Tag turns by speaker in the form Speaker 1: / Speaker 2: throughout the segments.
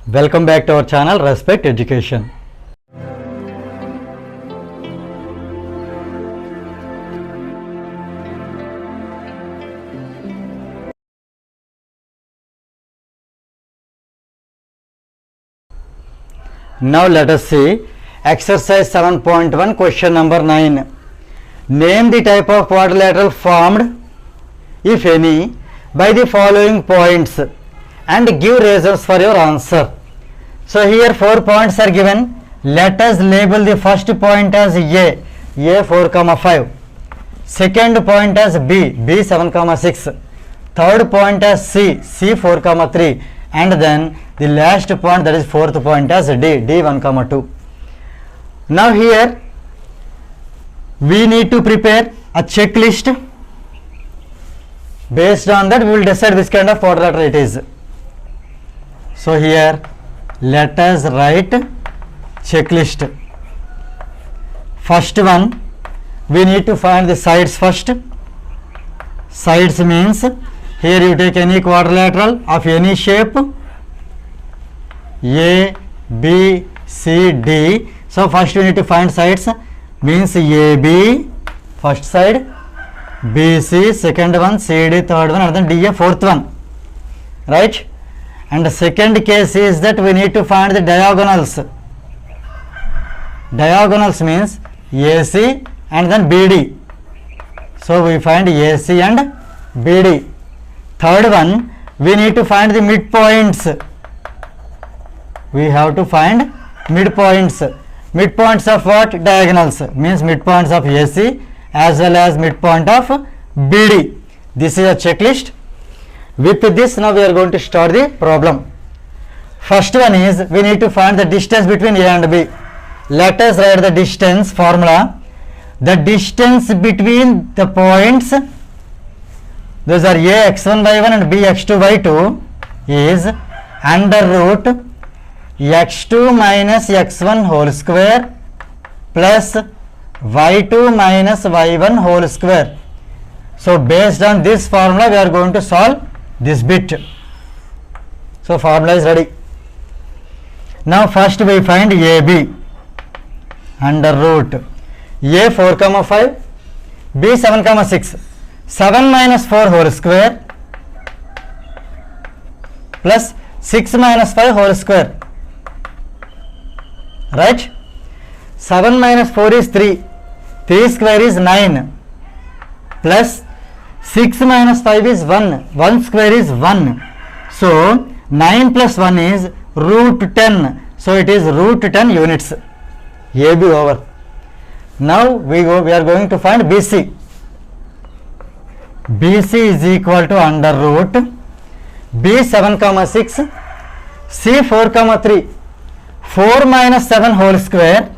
Speaker 1: Welcome back to our channel Respect Education. Now let us see exercise 7.1 question number 9. Name the type of quadrilateral formed, if any, by the following points and give reasons for your answer. So here 4 points are given. Let us label the first point as A 4,5. Second point as B 7,6. Third point as C 4,3. And then the last point, that is fourth point, as D 1,2. Now here we need to prepare a checklist. Based on that we will decide which kind of quadrilateral it is. So here let us write checklist. First one, we need to find the sides first. Sides means here you take any quadrilateral of any shape A, B, C, D. So first you need to find sides, means AB first side, BC second one, CD third one, and then DA fourth one, right? And the second case is that we need to find the diagonals. Diagonals means AC and then BD. So we find AC and BD. Third one, we need to find the midpoints. We have to find midpoints. Midpoints of what? Diagonals. Means midpoints of AC as well as midpoint of BD. This is a checklist. With this, now we are going to start the problem. First one is we need to find the distance between A and B. Let us write the distance formula. The distance between the points, those are A x1 by 1 and B x2 by 2, is under root x2 minus x1 whole square plus y2 minus y1 whole square. So based on this formula we are going to solve this bit. So formula is ready. Now first we find AB under root A 4,5, B 7,6. 7 minus 4 whole square plus 6 minus 5 whole square, right? 7 minus 4 is 3. 3 square is 9 plus 6 minus 5 is 1. 1 square is 1. So 9 plus 1 is root 10. So it is root 10 units. AB over. Now we are going to find BC. BC is equal to under root B 7,6, C 4,3. 4 minus 7 whole square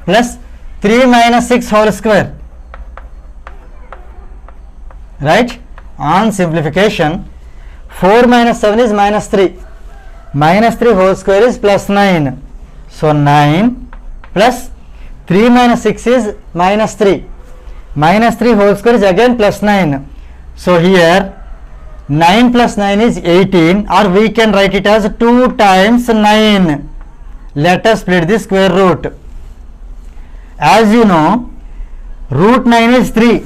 Speaker 1: plus 3 minus 6 whole square, right? On simplification, 4 minus 7 is minus 3. Minus 3 whole square is plus 9. So 9 plus 3 minus 6 is minus 3. Minus 3 whole square is again plus 9. So here 9 plus 9 is 18, or we can write it as 2 times 9. Let us split the square root. As you know, root 9 is 3.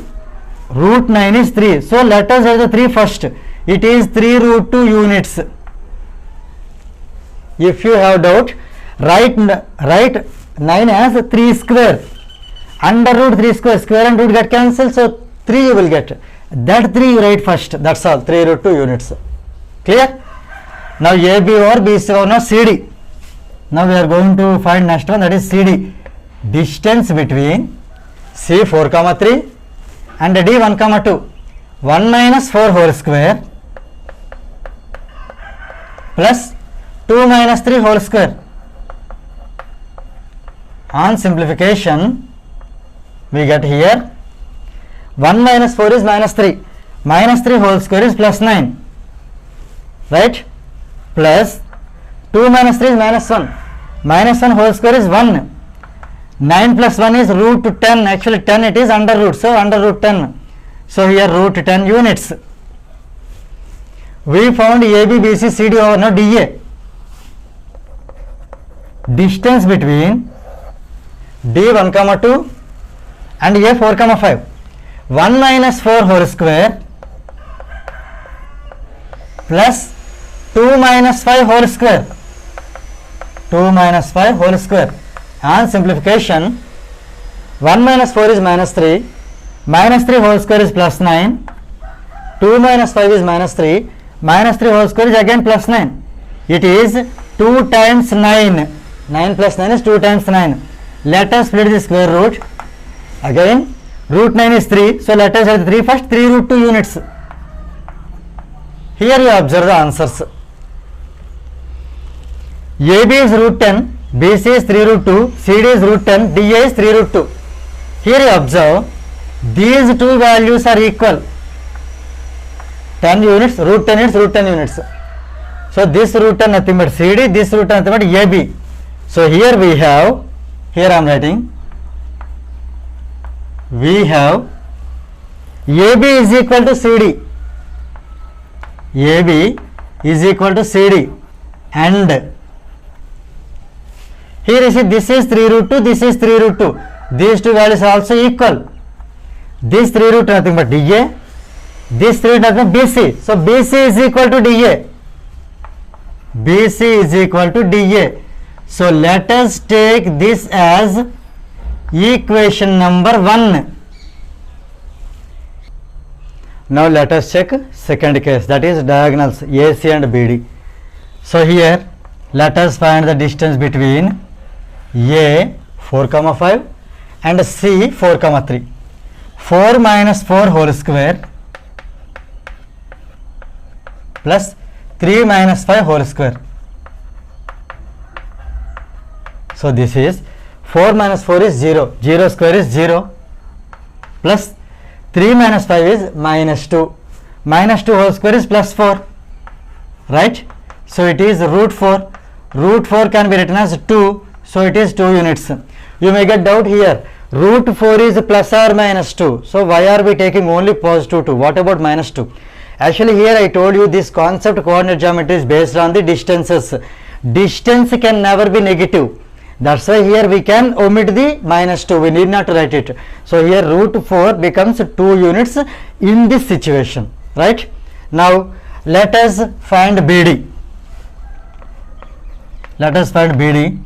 Speaker 1: Root 9 is 3. So let us write the 3 first. It is 3 root 2 units. If you have doubt, write 9 as 3 square. Under root 3 square, square and root get cancelled, so 3 you will get. That 3 you write first, that's all, 3 root 2 units. Clear? Now AB over BC over now CD. Now we are going to find next one, that is CD. Distance between C 4,3 and D 1,2. 1 minus 4 whole square plus 2 minus 3 whole square. On simplification, we get here 1 minus 4 is minus 3. Minus 3 whole square is plus 9. Right? Plus 2 minus 3 is minus 1. Minus 1 whole square is 1. 9 plus 1 is root 10. Actually 10 it is under root. So under root 10. So here root 10 units. we found AB, BC, CD over now DA. Distance between D1, 2 and A 4, 5. 1 minus 4 whole square plus 2 minus 5 whole square. 2 minus 5 whole square. On simplification, 1 minus 4 is minus 3. Minus 3 whole square is plus 9. 2 minus 5 is minus 3. Minus 3 whole square is again plus 9. It is 2 times 9. 9 plus 9 is 2 times 9. Let us split the square root. Again, root 9 is 3. So let us add 3 first. 3 root 2 units. Here you observe the answers. AB is root 10. BC is 3 root 2. CD is root 10. DA is 3 root 2. Here you observe these two values are equal. 10 units, root 10 units, root 10 units. So this root 10 nothing but CD, this root 10 nothing but AB. So here we have, here I am writing, we have AB is equal to CD. AB is equal to CD, and here you see this is 3 root 2, this is 3 root 2. These two values are also equal. This 3 root nothing but DA, this 3 root nothing but BC. So BC is equal to DA. BC is equal to DA. So let us take this as equation number 1. Now let us check second case, that is diagonals AC and BD. So here let us find the distance between A 4, 5 and C 4, 3. 4 minus 4 whole square plus 3 minus 5 whole square. So this is 4 minus 4 is 0. 0 square is 0 plus 3 minus 5 is minus 2. Minus 2 whole square is plus 4. Right? So it is root 4. Root 4 can be written as 2. So it is 2 units. You may get doubt here. Root 4 is plus or minus 2. So why are we taking only positive 2? What about minus 2? Actually here I told you this concept coordinate geometry is based on the distances. Distance can never be negative. That's why here we can omit the minus 2. We need not to write it. So here root 4 becomes 2 units in this situation. Right? Now let us find BD. Let us find BD.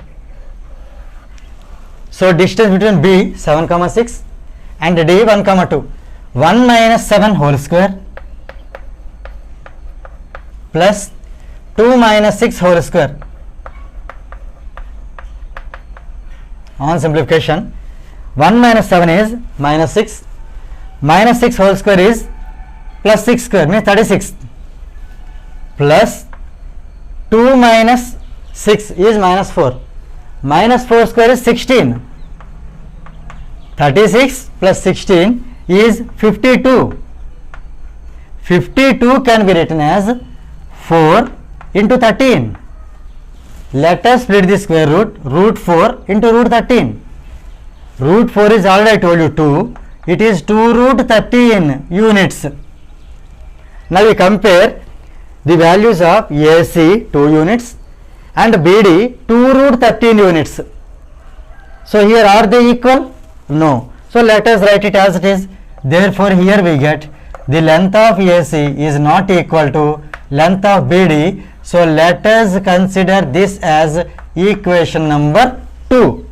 Speaker 1: So distance between B 7, 6 and D 1, 2. 1 minus 7 whole square plus 2 minus 6 whole square. On simplification, 1 minus 7 is minus 6. Minus 6 whole square is plus 6 square, means 36. Plus 2 minus 6 is minus 4. Minus 4 square is 16. 36 plus 16 is 52. 52 can be written as 4 into 13. Let us split the square root. Root 4 into root 13. Root 4 is already I told you 2. It is 2 root 13 units. Now we compare the values of AC 2 units and BD 2 root 13 units. So here are they equal? No. So let us write it as it is. Therefore here we get the length of AC is not equal to length of BD. So let us consider this as equation number 2.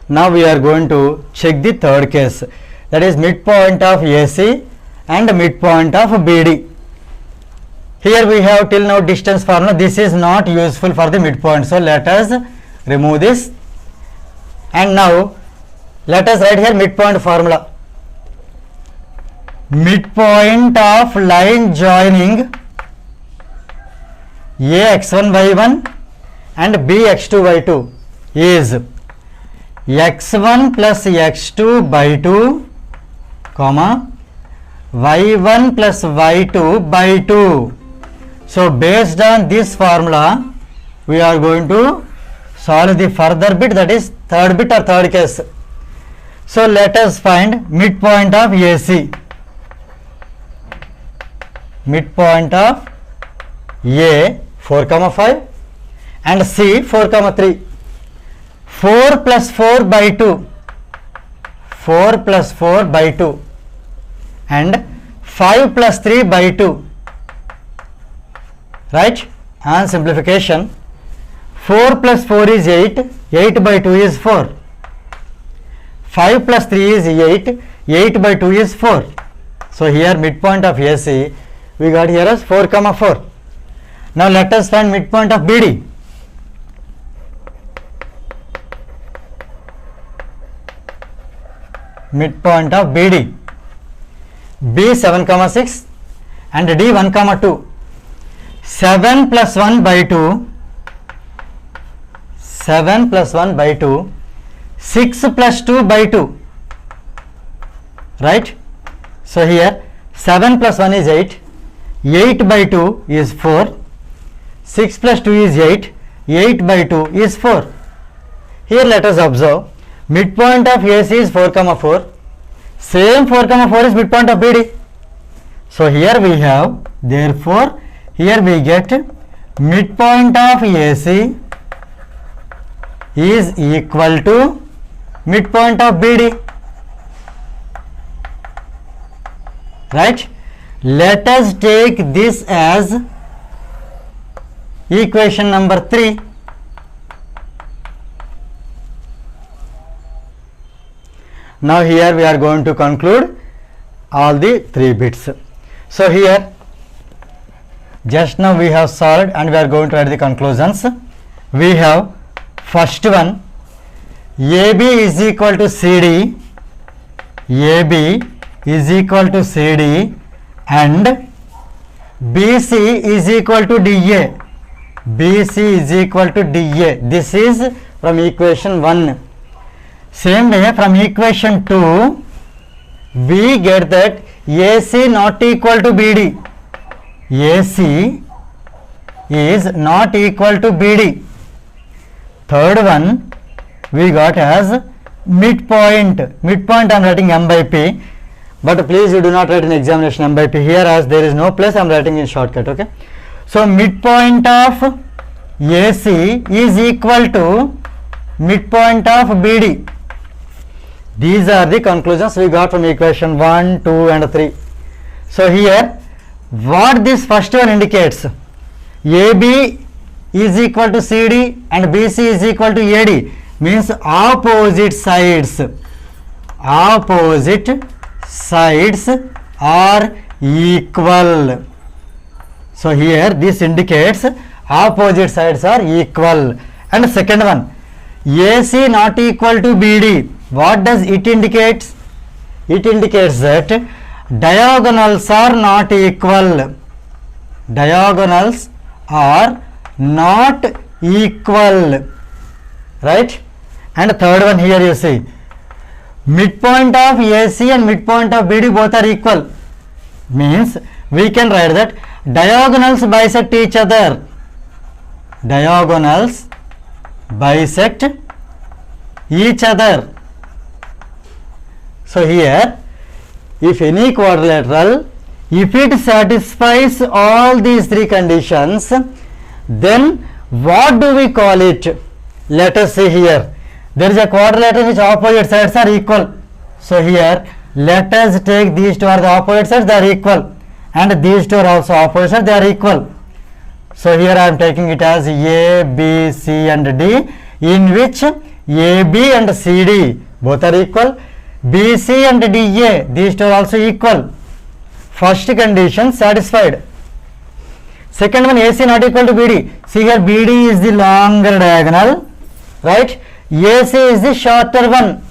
Speaker 1: Now we are going to check the third case, that is midpoint of AC and midpoint of BD. Here we have till now distance formula. This is not useful for the midpoint. So let us remove this, and now let us write here midpoint formula. Midpoint of line joining A x1 y1 and B x2 y2 is x1 plus x2 by 2 comma y1 plus y2 by 2. So based on this formula we are going to solve the further bit, that is third bit or third case. So let us find midpoint of AC. midpoint of A 4 comma 5 and C 4 comma 3. 4 plus 4 by 2, 4 plus 4 by 2 and 5 plus 3 by 2, right? And simplification, 4 plus 4 is 8, 8 by 2 is 4, 5 plus 3 is 8, 8 by 2 is 4. So here midpoint of AC we got here as 4 comma 4. Now let us find midpoint of BD. Midpoint of BD. B 7 comma 6 and D 1 comma 2. 7 plus 1 by 2, 7 plus 1 by 2, 6 plus 2 by 2, right? So here 7 plus 1 is 8, 8 by 2 is 4, 6 plus 2 is 8, 8 by 2 is 4. Here let us observe midpoint of AC is 4 comma 4, same 4 comma 4 is midpoint of BD. So here we have, therefore here we get midpoint of AC is equal to midpoint of BD, right? Let us take this as equation number 3. Now here we are going to conclude all the 3 bits. So here just now we have solved and we are going to write the conclusions. We have first one, AB is equal to CD, AB is equal to CD and BC is equal to DA, BC is equal to DA. This is from equation 1. Same way from equation 2 we get that AC not equal to BD, AC is not equal to BD. Third one we got as midpoint. Midpoint I am writing M by P, but please you do not write in examination M by P here, as there is no place I am writing in shortcut. Okay. So midpoint of AC is equal to midpoint of BD. These are the conclusions we got from equation 1, 2 and 3. So here what this first one indicates, AB is equal to CD and BC is equal to AD, means opposite sides, opposite sides are equal. So here this indicates opposite sides are equal. And second one, AC not equal to BD, what does it indicate? It indicates that diagonals are not equal, diagonals are not equal, right? And third one here you see, midpoint of AC and midpoint of BD both are equal, means we can write that diagonals bisect each other, diagonals bisect each other. So here if any quadrilateral, if it satisfies all these 3 conditions, then what do we call it? Let us see here, there is a quadrilateral which opposite sides are equal. So here let us take these 2 are the opposite sides, they are equal, and these 2 are also opposite sides, they are equal. So here I am taking it as A, B, C and D, in which AB and CD both are equal, BC and DA these 2 are also equal. First condition satisfied. Second one, AC not equal to BD. See here BD is the longer diagonal, right? AC is the shorter one.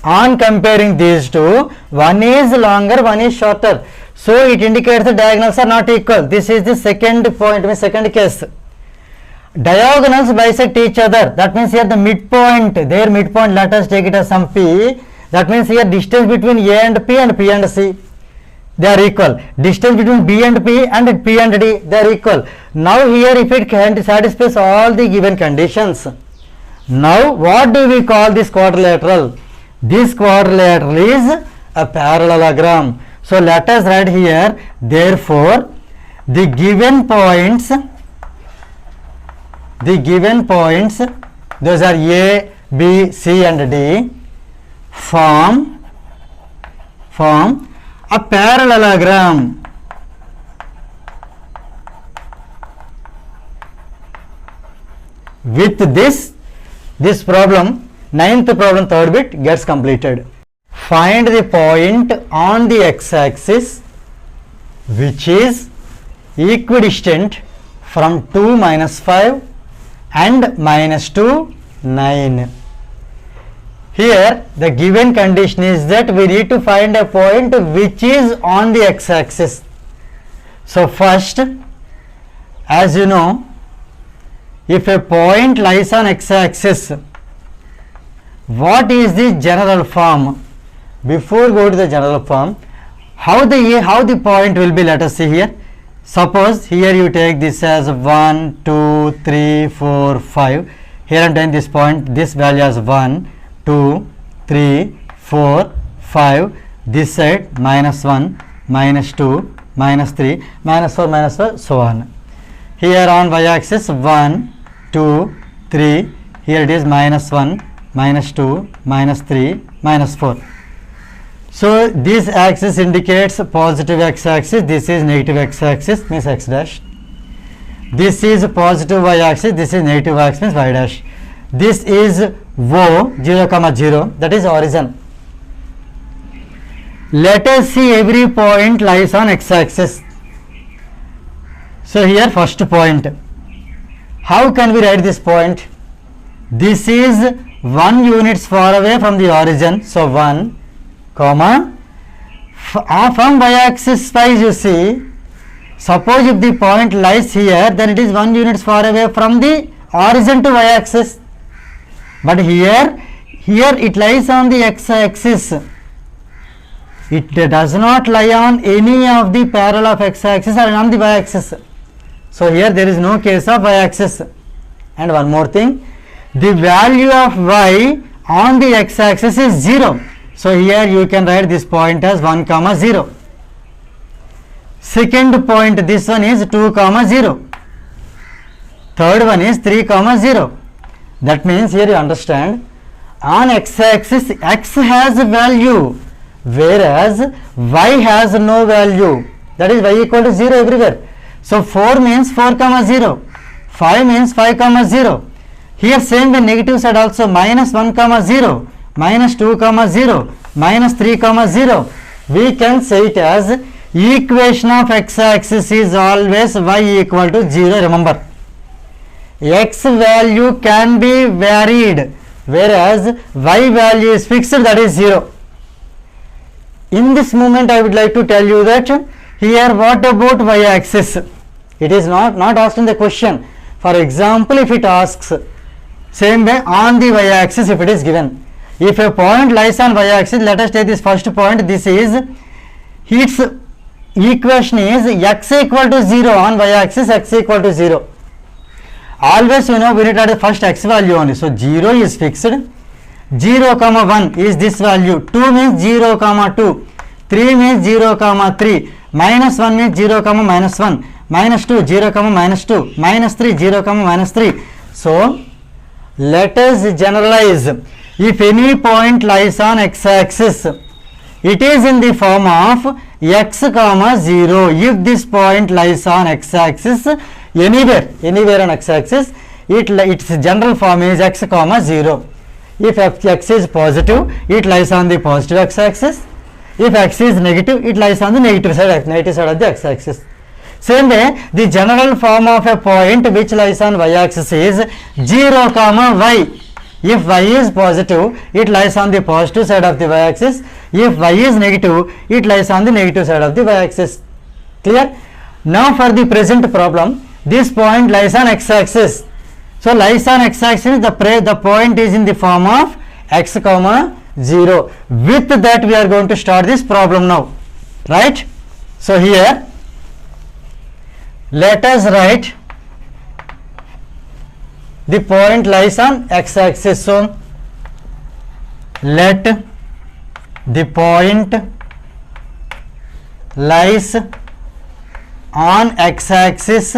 Speaker 1: On comparing these 2, one is longer, one is shorter. So it indicates the diagonals are not equal. This is the second point, means second case. Diagonals bisect each other. That means here the midpoint, their midpoint, let us take it as some P. That means here distance between A and P and C, they are equal. Distance between B and P and P and D, they are equal. Now here if it can satisfies all the given conditions, now what do we call this quadrilateral? This quadrilateral is a parallelogram. So let us write here, therefore the given points, those are A, B, C and D, form a parallelogram. With this problem, ninth problem, third bit gets completed. Find the point on the x-axis which is equidistant from 2, -5 and -2, 9. Here the given condition is that we need to find a point which is on the x-axis. So first, as you know, if a point lies on x-axis, what is the general form? Before go to the general form, how the point will be, let us see here. Suppose here you take this as 1, 2, 3, 4, 5. Here I am taking this point, this value as 1, 2, 3, 4, 5. This side -1, -2, -3, -4, -4, so on. Here on y-axis 1, 2, 3. Here it is -1, -2, -3, -4. So this axis indicates positive x-axis, this is negative x-axis, means x dash. This is positive y-axis, this is negative y-axis, means y dash. This is O, 0, 0, that is origin. Let us see every point lies on x-axis. So here first point. How can we write this point? This is 1 units far away from the origin, so 1, comma, from y-axis wise you see, suppose if the point lies here, then it is 1 units far away from the origin to y-axis, but here it lies on the x-axis. It does not lie on any of the parallel of x-axis or on the y-axis. So here there is no case of y-axis. And one more thing, the value of y on the x-axis is 0. So here you can write this point as 1, 0. Second point, this one is 2, 0. Third one is 3, 0. That means here you understand, on x-axis x has a value, whereas y has no value. That is y equal to 0 everywhere. So 4 means 4, 0. 5 means 5, 0. Here same way negative side also, -1, 0, -2, 0, -3, 0. We can say it as equation of x-axis is always y equal to 0. Remember, x value can be varied, whereas y value is fixed, that is 0. In this moment I would like to tell you that here what about y-axis? It is not asked in the question. For example, if it asks, same way on the y-axis if it is given. If a point lies on y-axis, let us take this first point, this is, its equation is x equal to 0 on y-axis, x equal to 0. Always you know we need to add the first x value only. So 0 is fixed, 0, 1 is this value, 2 means 0, 2, 3 means 0, 3, -1 means 0, -1, -2, 0, -2, -3, 0, -3. So let us generalize. If any point lies on x-axis, it is in the form of x, 0. If this point lies on x-axis, anywhere on x-axis, its general form is x, 0. If x is positive, it lies on the positive x-axis. If x is negative, it lies on the negative side of the x-axis. Same way, the general form of a point which lies on y-axis is 0, y. If y is positive, it lies on the positive side of the y-axis. If y is negative, it lies on the negative side of the y-axis. Clear? Now for the present problem, this point lies on x-axis. So lies on x-axis, the point is in the form of x, 0. With that we are going to start this problem now, right? So here let us write the point lies on x-axis. So let the point lies on x-axis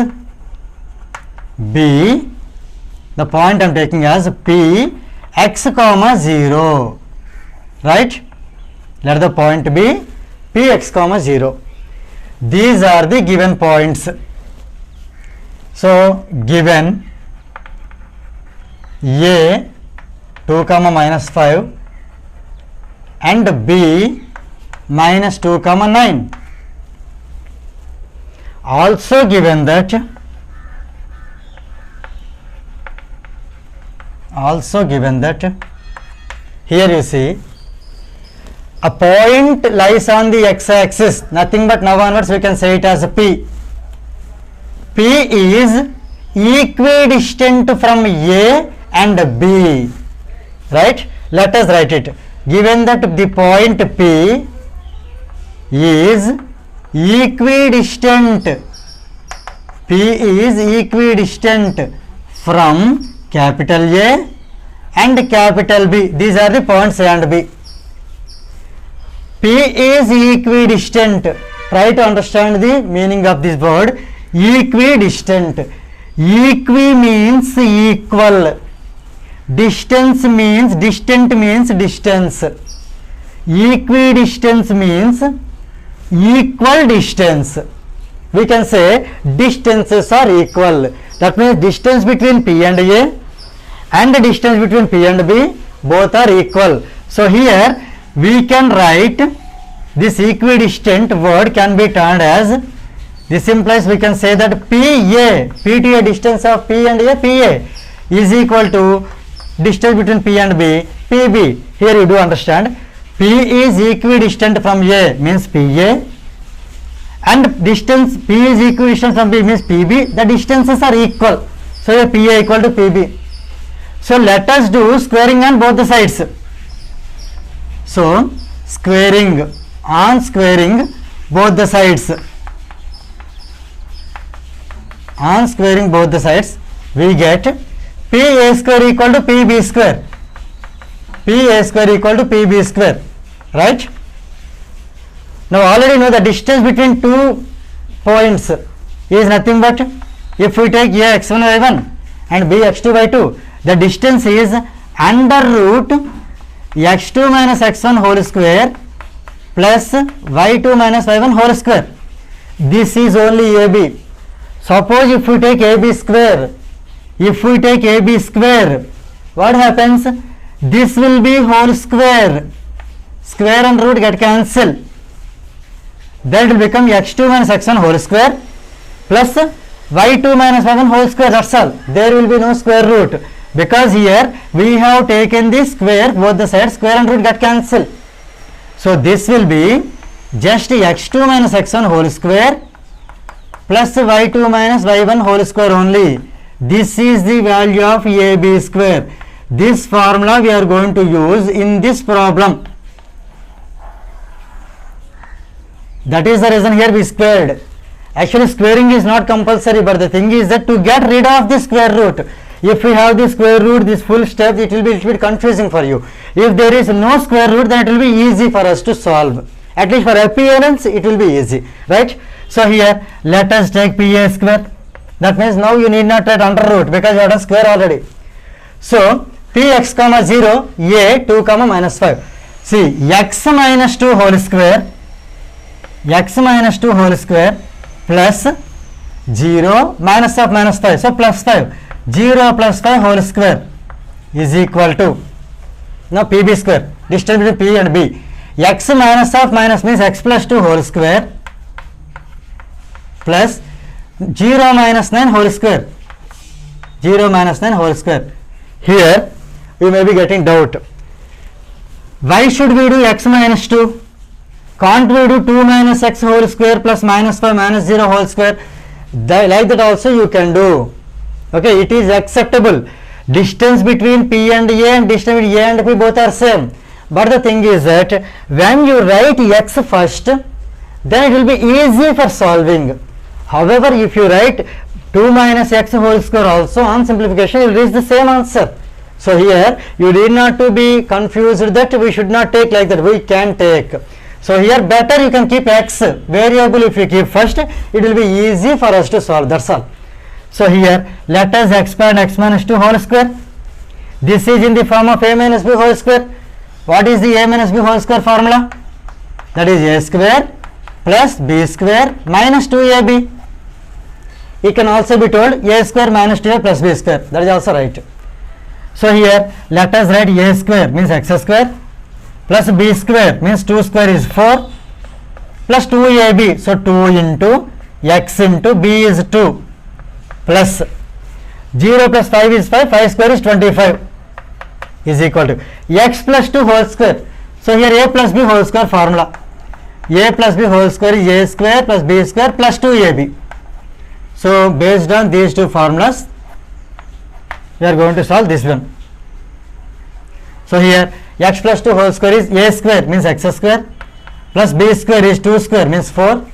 Speaker 1: B. The point I am taking as P x comma 0, right? Let the point be P x comma 0. These are the given points. So given A 2 comma minus 5 and B minus 2 comma 9. Also given that here you see a point lies on the x-axis, nothing but now onwards we can say it as P. P is equidistant from A and B, right? Let us write it. Given that the point P is equidistant, from capital A and capital B. These are the points A and B. P is equidistant. Try to understand the meaning of this word equidistant. Equi means equal. Distance means distant means distance. Equidistance means equal distance. We can say distances are equal. That means distance between P and A and the distance between P and B both are equal. So here we can write this equidistant word can be turned as, this implies we can say that PA, P to A distance of P and A, PA is equal to distance between P and B, PB. Here you do understand P is equidistant from A means PA and distance P is equidistant from B means PB. The distances are equal. So here PA equal to PB. So let us do squaring on both the sides. So squaring both the sides. On squaring both the sides, we get PA square equal to PB square. PA square equal to PB square, right? Now already know the distance between two points is nothing but, if we take A x1 y1 and B x2 y2, the distance is under root x2 minus x1 whole square plus y2 minus y1 whole square. This is only AB. Suppose if we take AB square, what happens? This will be whole square. Square and root get cancelled. That will become x2 minus x1 whole square plus y2 minus y1 whole square. That's all. There will be no square root because here we have taken the square, both the sides, square and root get cancelled. So this will be just x2 minus x1 whole square plus y2 minus y1 whole square only. This is the value of AB square. This formula we are going to use in this problem. That is the reason here we squared. Actually squaring is not compulsory, but the thing is that to get rid of the square root, if we have the square root, this full step, it will be a little bit confusing for you. If there is no square root, then it will be easy for us to solve. At least for appearance, it will be easy, right? So here, let us take PA square. That means now you need not write under root because you have done square already. So Px comma 0, A 2 comma minus 5. See, x minus 2 whole square plus 0 minus of minus 5. So plus 5. 0 plus 5 whole square is equal to, now PB square, distance between P and B. X minus of minus means x plus 2 whole square plus 0 minus 9 whole square. 0 minus 9 whole square. Here we may be getting doubt. Why should we do x minus 2? Can't we do 2 minus x whole square plus minus 5 minus 0 whole square? Like that also you can do. Okay, it is acceptable. Distance between P and A and distance between A and P both are same. But the thing is that when you write x first, then it will be easy for solving. However, if you write 2 minus x whole square also, on simplification you will reach the same answer. So here you need not to be confused that we should not take like that. We can take. So here better you can keep x variable. If you keep first, it will be easy for us to solve. That's all. So here let us expand x minus 2 whole square. This is in the form of a minus b whole square. What is the a minus b whole square formula? That is a square plus b square minus 2ab. It can also be told a square minus 2a plus b square. That is also right. So here let us write a square means x square plus b square means 2 square is 4 plus 2ab. So 2 into x into b is 2 plus 0 plus 5 is 5. 5 square is 25 is equal to x plus 2 whole square. So here a plus b whole square formula. A plus b whole square is a square plus b square plus 2ab. So based on these two formulas, we are going to solve this one. So here x plus 2 whole square is a square means x square plus b square is 2 square means 4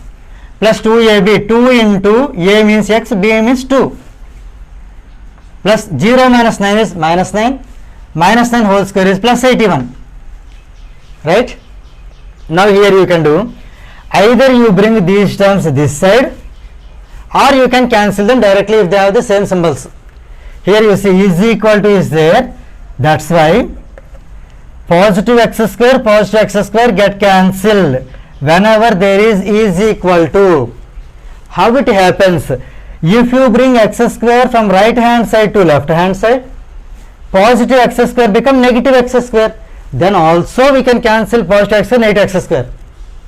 Speaker 1: plus 2ab. 2 into a means x, b means 2 plus 0 minus 9 is minus 9. Minus 9 whole square is plus 81. Right? Now here you can do either you bring these terms this side or you can cancel them directly if they have the same symbols. Here you see is equal to is there. That's why positive x square get cancelled whenever there is equal to. How it happens? If you bring x square from right hand side to left hand side, positive x square become negative x square. Then also we can cancel positive x and negative x square.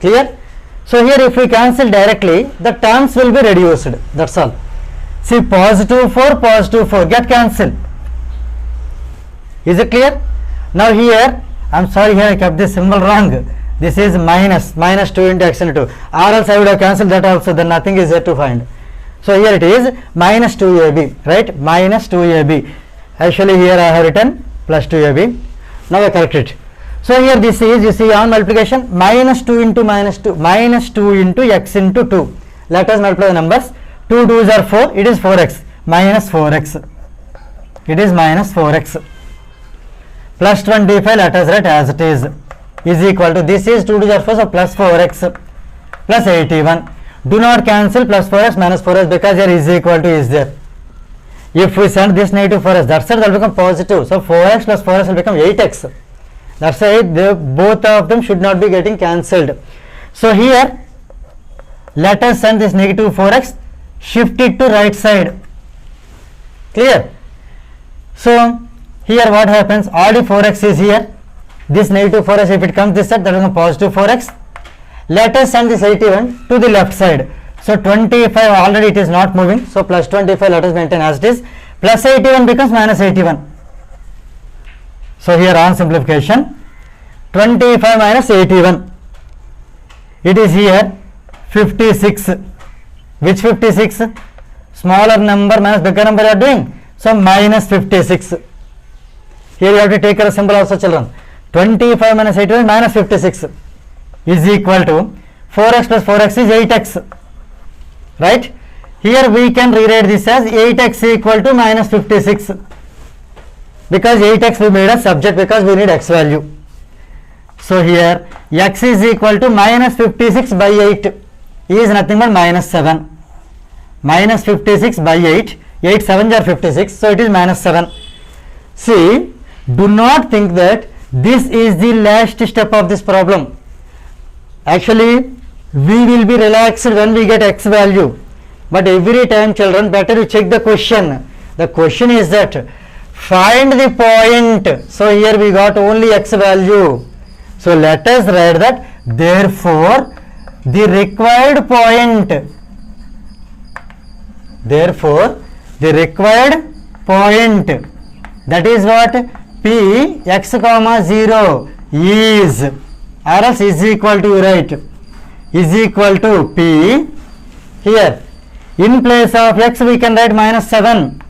Speaker 1: Clear? So here if we cancel directly, the terms will be reduced. That's all. See, positive 4 get cancelled. Is it clear? Now here, I'm sorry, here I kept this symbol wrong. This is minus 2 into x into 2. Or else I would have cancelled that also, then nothing is there to find. So here it is minus 2ab, right? Minus 2ab. Actually here I have written plus 2ab. Now I correct it. So here this is, you see on multiplication, minus 2 into minus 2 into x into 2. Let us multiply the numbers. 2 2s are 4, it is 4x minus 4x. It is minus 4x. Plus 25, let us write as it is equal to, this is 2 2s are 4, so plus 4x plus 81. Do not cancel plus 4x minus 4x because here is equal to is there. If we send this negative 4x, that's it, that will become positive. So 4x plus 4x will become 8x. That's why both of them should not be getting cancelled. So here let us send this negative 4x, shift it to right side. Clear? So here what happens? Already 4x is here. This negative 4x, if it comes this side, that will become positive 4x. Let us send this 81 to the left side. So 25, already it is not moving. So plus 25, let us maintain as it is. Plus 81 becomes minus 81. So here on simplification, 25 minus 81. It is here 56. Which 56? Smaller number minus bigger number you are doing. So minus 56. Here you have to take care of symbol also, children. 25 minus 81 minus 56 is equal to 4x plus 4x is 8x. Right? Here we can rewrite this as 8x equal to minus 56. Because 8x we made a subject because we need x value. So here x is equal to minus 56 by 8 is nothing but minus 7. Minus 56 by 8. 8 7s are 56. So it is minus 7. See, do not think that this is the last step of this problem. Actually, we will be relaxed when we get x value. But every time, children, better you check the question. The question is that find the point. So here we got only x value. So let us write that therefore the required point. Therefore the required point, that is what? P x comma 0 is, or else is equal to, right, is equal to P. Here in place of x we can write minus 7.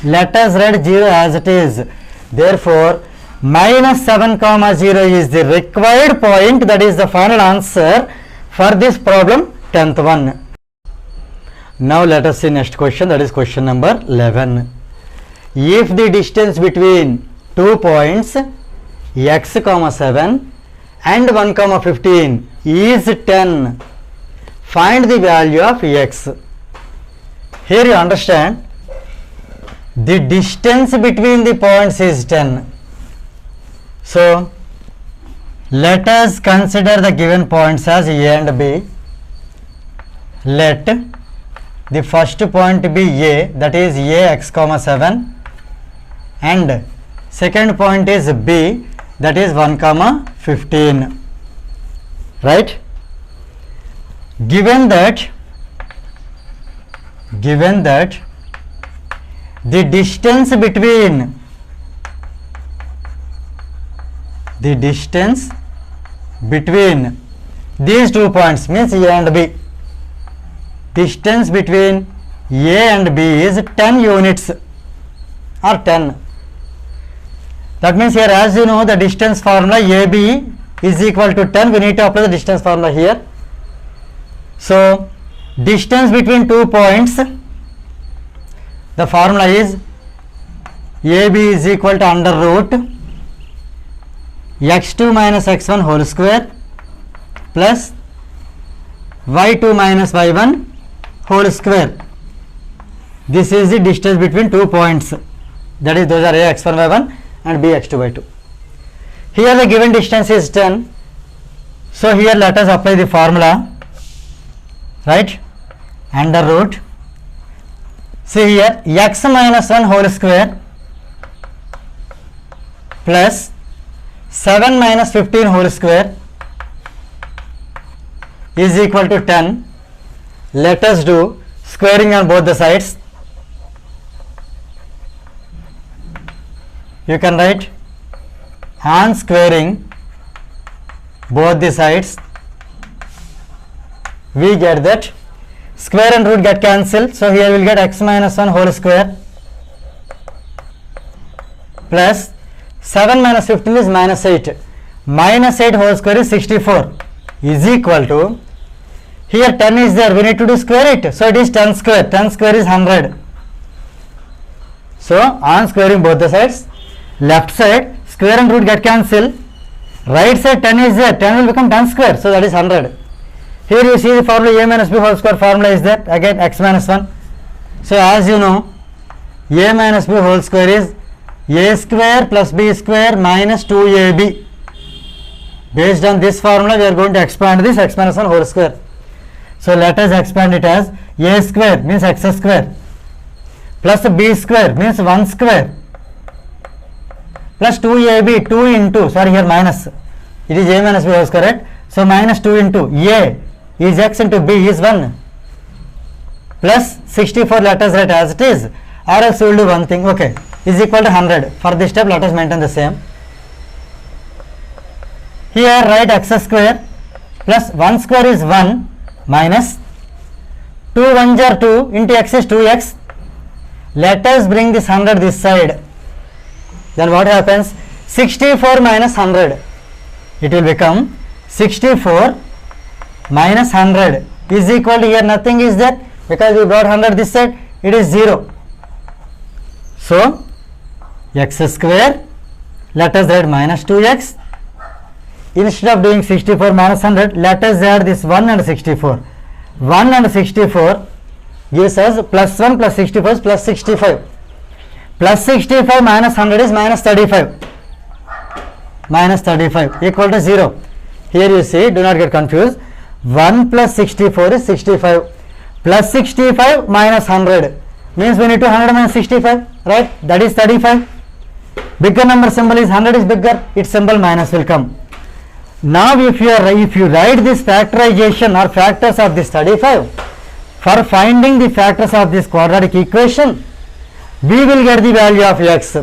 Speaker 1: Let us write 0 as it is. Therefore minus 7 comma 0 is the required point. That is the final answer for this problem, 10th one. Now let us see next question, that is question number 11. If the distance between 2 points x comma 7 and 1 comma 15 is 10. Find the value of x. Here you understand, the distance between the points is 10. So let us consider the given points as A and B. Let the first point be A, that is A x comma 7, and second point is B, that is 1 comma 15. Right? Given that the distance between these 2 points means A and B, distance between A and B is 10 units or 10. That means here, as you know, the distance formula AB is equal to 10. We need to apply the distance formula here. So distance between 2 points, the formula is AB is equal to under root x2 minus x1 whole square plus y2 minus y1 whole square. This is the distance between 2 points, that is those are A x1 y1 and B x2 y2. Here the given distance is 10. So here let us apply the formula, right? Under root, see here, x minus 1 whole square plus 7 minus 15 whole square is equal to 10. Let us do squaring on both the sides. You can write on squaring both the sides, we get that square and root get cancelled. So here we will get x minus 1 whole square plus 7 minus 15 is minus 8. Minus 8 whole square is 64 is equal to, here 10 is there, we need to do square it. So it is 10 square. 10 square is 100. So on squaring both the sides, left side square and root get cancelled, right side 10 is there, 10 will become 10 square, so that is 100. Here you see the formula A minus B whole square formula is there, again x minus 1. So as you know, A minus B whole square is A square plus B square minus 2AB. Based on this formula we are going to expand this x minus 1 whole square. So let us expand it as A square means x square plus B square means 1 square plus 2AB, 2 into, sorry here minus, it is A minus B whole square, right? So minus 2 into A is x into B is 1 plus 64, let us write as it is, or else we will do one thing, okay, is equal to 100. For this step let us maintain the same. Here write x square plus 1 square is 1 minus 2 1s are 2 into x is 2x. Let us bring this 100 this side. Then what happens? 64 minus 100. It will become 64 minus 100 is equal to, here nothing is there because we brought 100 this side, it is 0. So x square, let us add minus 2x. Instead of doing 64 minus 100, let us add this 1 and 64. 1 and 64 gives us plus 1 plus 64 is plus 65. Plus 65 minus 100 is minus 35. Minus 35 equal to 0. Here you see, do not get confused. 1 plus 64 is 65. Plus 65 minus 100 means we need to 100 minus 65, right? That is 35. Bigger number symbol is 100 is bigger, its symbol minus will come. Now if you write this factorization or factors of this 35, for finding the factors of this quadratic equation, we will get the value of x.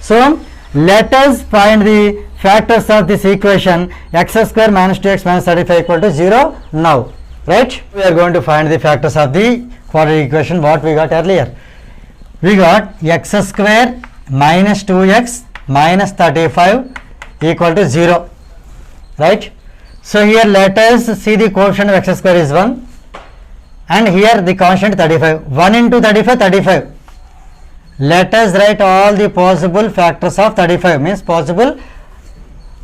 Speaker 1: So let us find the factors of this equation, x square minus 2x minus 35 equal to 0 now, right? We are going to find the factors of the quadratic equation what we got earlier. We got x square minus 2x minus 35 equal to 0, right? So here let us see the coefficient of x square is 1 and here the constant 35. 1 into 35, 35. Let us write all the possible factors of 35 means possible,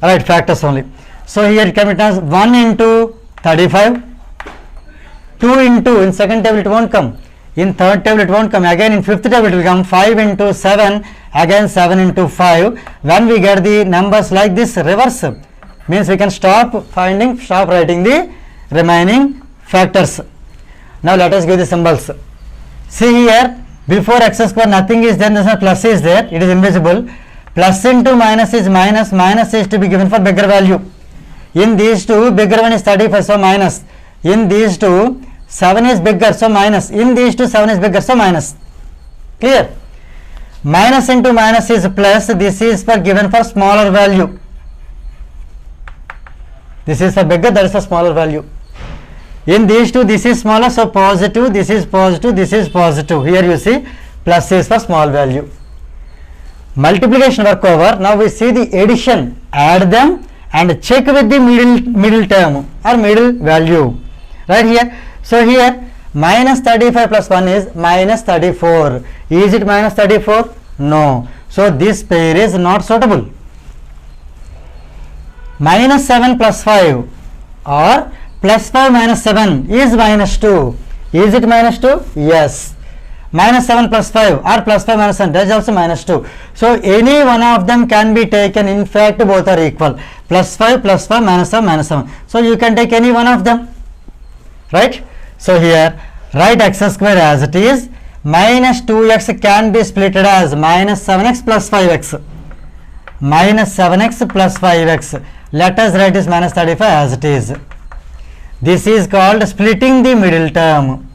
Speaker 1: right, factors only. So here it can be as 1 into 35. 2 into, in second table it won't come, in third table it won't come, again in fifth table it will come. 5 into 7, again 7 into 5. When we get the numbers like this, reverse, means we can stop writing the remaining factors. Now let us give the symbols. See here, before x square nothing is there, no plus is there, it is invisible. Plus into minus is minus, minus is to be given for bigger value. In these two, bigger one is 35, so minus. In these two, 7 is bigger, so minus. In these two, 7 is bigger, so minus. Clear? Minus into minus is plus, this is for given for smaller value. This is for bigger, that is for smaller value. In these two, this is smaller, so positive, this is positive, this is positive. Here you see, plus is for small value. Multiplication work over. Now we see the addition. Add them and check with the middle term or middle value. Right here. So here, minus 35 plus 1 is minus 34. Is it minus 34? No. So this pair is not suitable. Minus 7 plus 5 or plus 5 minus 7 is minus 2. Is it minus 2? Yes. Minus 7 plus 5 or plus 5 minus 7, that is also minus 2. So any one of them can be taken. In fact, both are equal. Plus 5 minus 7 minus 7. So you can take any one of them. Right? So here, write x square as it is. Minus 2x can be split as minus 7x plus 5x. Minus 7x plus 5x. Let us write this minus 35 as it is. This is called splitting the middle term.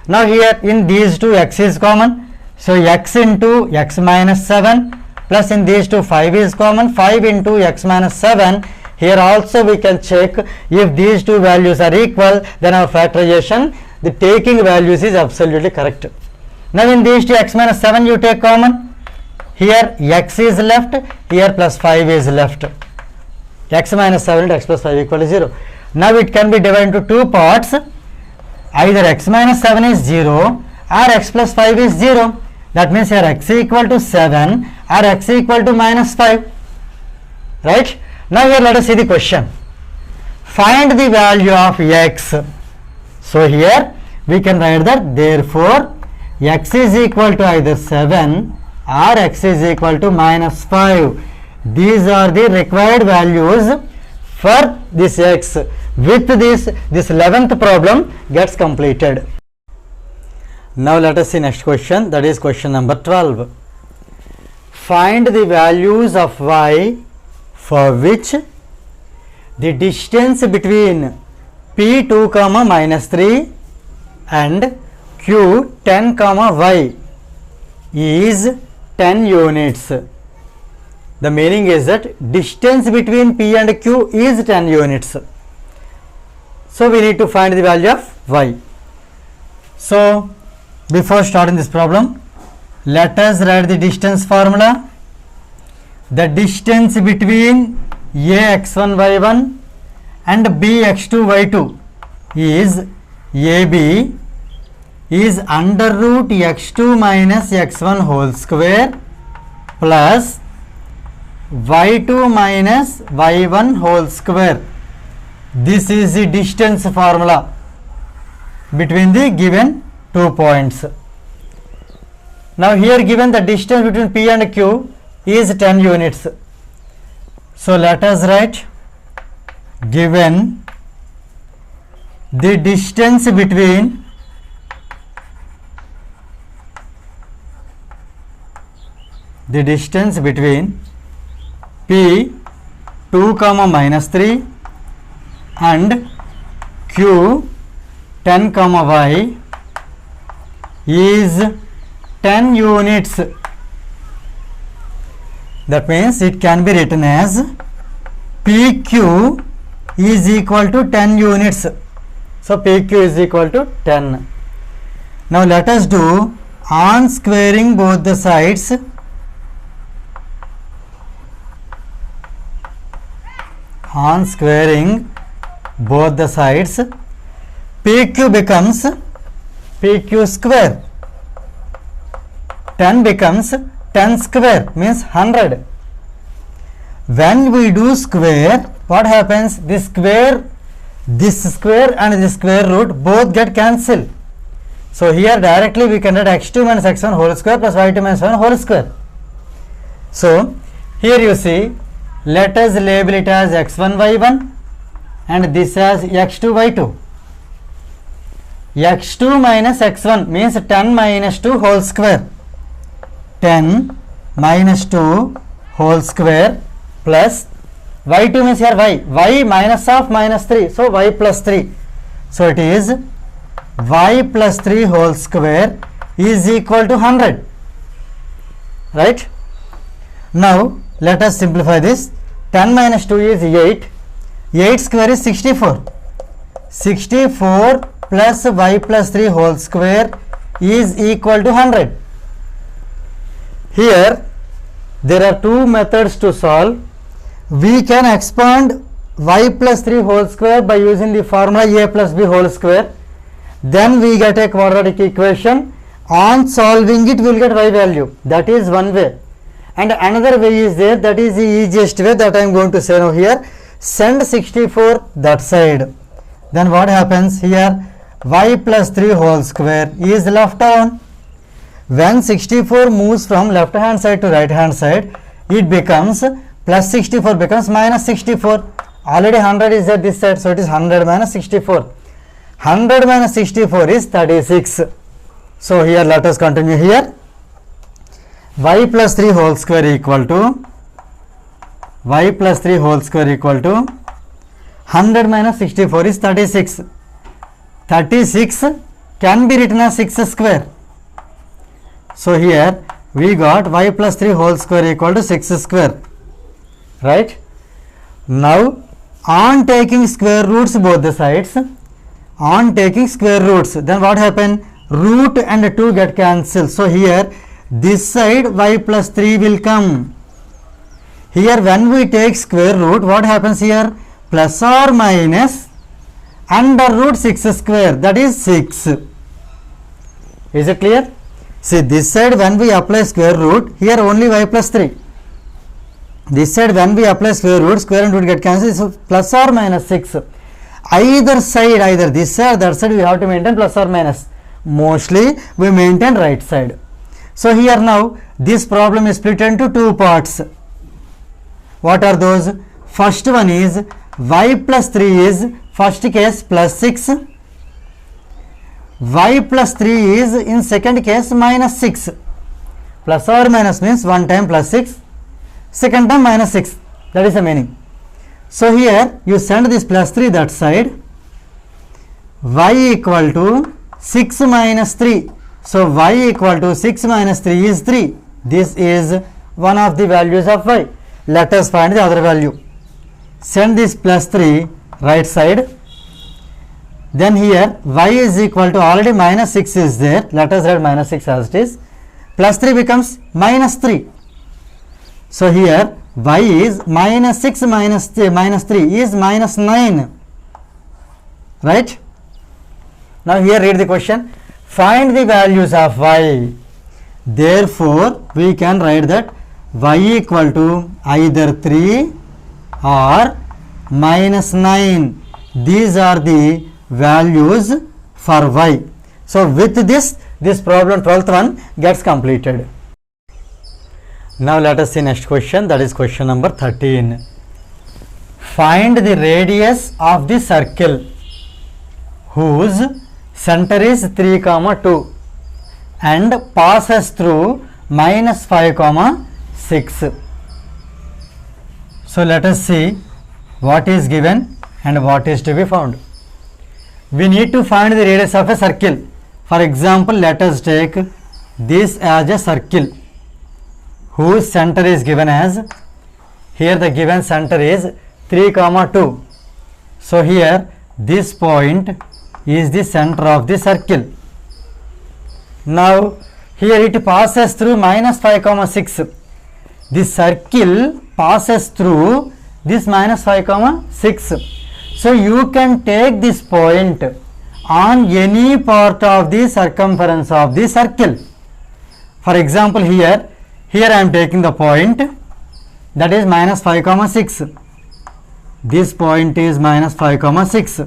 Speaker 1: Now here in these two x is common. So x into x minus 7 plus in these two 5 is common. 5 into x minus 7. Here also we can check if these two values are equal, then our factorization, the taking values is absolutely correct. Now in these two x minus 7 you take common. Here x is left, here plus 5 is left. X minus 7 into x plus 5 equal to 0. Now it can be divided into two parts. Either x minus 7 is 0 or x plus 5 is 0. That means here x equal to 7 or x equal to minus 5. Right? Now here let us see the question. Find the value of x. So here we can write that therefore x is equal to either 7 or x is equal to minus 5. These are the required values for this x. With this 11th problem gets completed. Now let us see next question, that is question number 12. Find the values of y for which the distance between p2 comma minus 3 and q10 comma y is 10 units. The meaning is that distance between p and q is 10 units. So we need to find the value of y. So before starting this problem, let us write the distance formula. The distance between ax1 y1 and bx2 y2 is ab is under root x2 minus x1 whole square plus y2 minus y1 whole square. This is the distance formula between the given 2 points. Now here given the distance between p and q is 10 units. So let us write given the distance between p 2 comma minus 3 and q 10 comma y is 10 units. That means it can be written as PQ is equal to 10 units. So PQ is equal to 10. Now let us do on squaring both the sides. On squaring both the sides, PQ becomes PQ square. 10 becomes 10 square, means 100. When we do square, what happens? The square this square and this square root both get cancelled. So here directly we can write x2 minus x1 whole square plus y2 minus y1 whole square. So here you see, let us label it as x1 y1 and this as x2 y2. x2 minus x1 means 10 minus 2 whole square. 10 minus 2 whole square plus y2 means here y minus of minus 3, so y plus 3. So it is y plus 3 whole square is equal to 100, right? Now let us simplify this. 10 minus 2 is 8, 8 square is 64, 64 plus y plus 3 whole square is equal to 100. Here there are two methods to solve. We can expand y plus 3 whole square by using the formula a plus b whole square. Then we get a quadratic equation. On solving it, we will get y value. That is one way. And another way is there, that is the easiest way that I am going to say now here. Send 64 that side. Then what happens here? Y plus 3 whole square is left on. When 64 moves from left hand side to right hand side, it becomes plus 64 becomes minus 64. Already 100 is at this side, so it is 100 minus 64. 100 minus 64 is 36. So here let us continue here. Y plus 3 whole square equal to y plus 3 whole square equal to 100 minus 64 is 36. 36 can be written as 6 square. So here we got y plus 3 whole square equal to 6 square, right? Now on taking square roots both the sides, on taking square roots, then what happen? Root and 2 get cancelled. So here this side y plus 3 will come. Here when we take square root, what happens here? Plus or minus under root 6 square, that is 6. Is it clear? See, this side when we apply square root, here only y plus 3. This side when we apply square and root get cancelled, so plus or minus 6. Either side, either this side or that side, we have to maintain plus or minus. Mostly we maintain right side. So here now this problem is split into two parts. What are those? First one is y plus 3 is first case plus 6. Y plus 3 is in second case minus 6. Plus or minus means one time plus 6, second time minus 6. That is the meaning. So here you send this plus 3 that side. Y equal to 6 minus 3. So y equal to 6 minus 3 is 3. This is one of the values of y. Let us find the other value. Send this plus 3 right side. Then here y is equal to already minus 6 is there. Let us write minus 6 as it is. Plus 3 becomes minus 3. So here y is minus 6 minus 3 is minus 9. Right? Now here read the question. Find the values of y. Therefore we can write that y equal to either 3 or minus 9. These are the values for y. So with this problem 12th one gets completed. Now let us see next question, that is question number 13. Find the radius of the circle whose center is 3, 2 and passes through minus 5, 6. So let us see what is given and what is to be found. We need to find the radius of a circle. For example, let us take this as a circle whose center is given as, here the given center is 3, 2. So here this point is the center of the circle. Now here it passes through minus 5, 6. The circle passes through this minus 5, 6. So you can take this point on any part of the circumference of the circle. For example, here I am taking the point that is minus 5, 6. This point is minus 5 comma 6.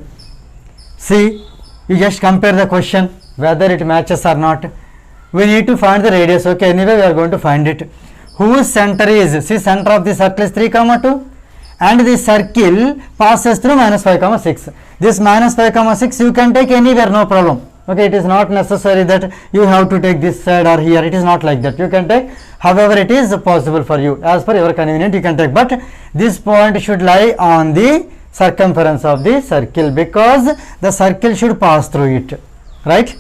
Speaker 1: See, you just compare the question whether it matches or not. We need to find the radius. Okay, anyway we are going to find it. Whose center is, see, center of the circle is 3 comma 2 and the circle passes through minus 5 comma 6. This minus 5 comma 6 you can take anywhere, no problem. Okay, it is not necessary that you have to take this side or here. It is not like that. You can take however it is possible for you, as per your convenience you can take, but this point should lie on the circumference of the circle because the circle should pass through it, right?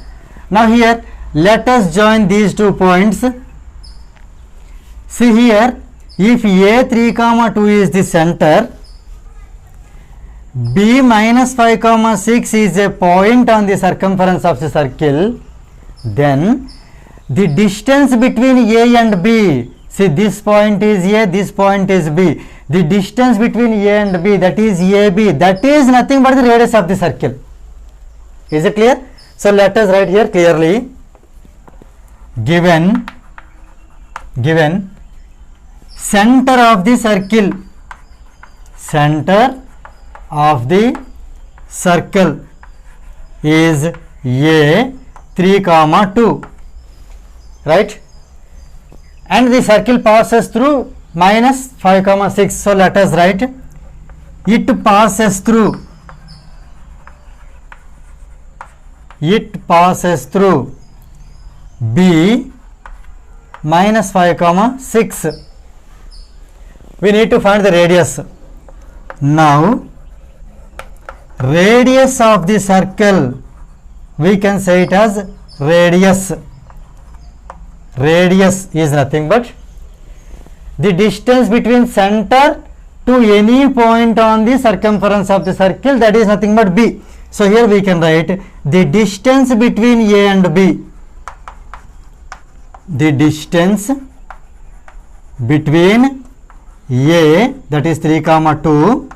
Speaker 1: Now here let us join these 2 points. See here, if a 3 comma 2 is the center, b minus 5 comma 6 is a point on the circumference of the circle, then the distance between a and b, see, this point is a, this point is b, the distance between a and b, that is ab, that is nothing but the radius of the circle. Is it clear? So let us write here clearly, given center of the circle, center of the circle is a 3 comma 2, right, and the circle passes through minus 5 comma 6. So let us write, it passes through b minus 5 comma 6. We need to find the radius. Now radius of the circle, we can say it as radius. Radius is nothing but the distance between center to any point on the circumference of the circle, that is nothing but b. So here we can write the distance between a and b. The distance between a, that is 3 comma 2,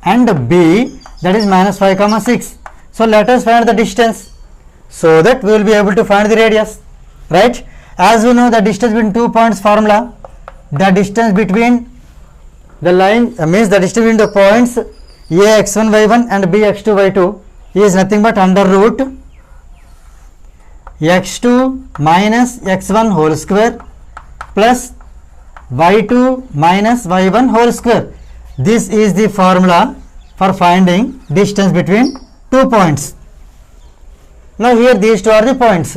Speaker 1: and b, that is minus 5 comma 6. So let us find the distance so that we will be able to find the radius, right? As we know the distance between 2 points formula, the distance between the line means the distance between the points a x1 y1 and b x2 y2 is nothing but under root x2 minus x1 whole square plus y2 minus y1 whole square. This is the formula for finding distance between 2 points. Now here these 2 are the points.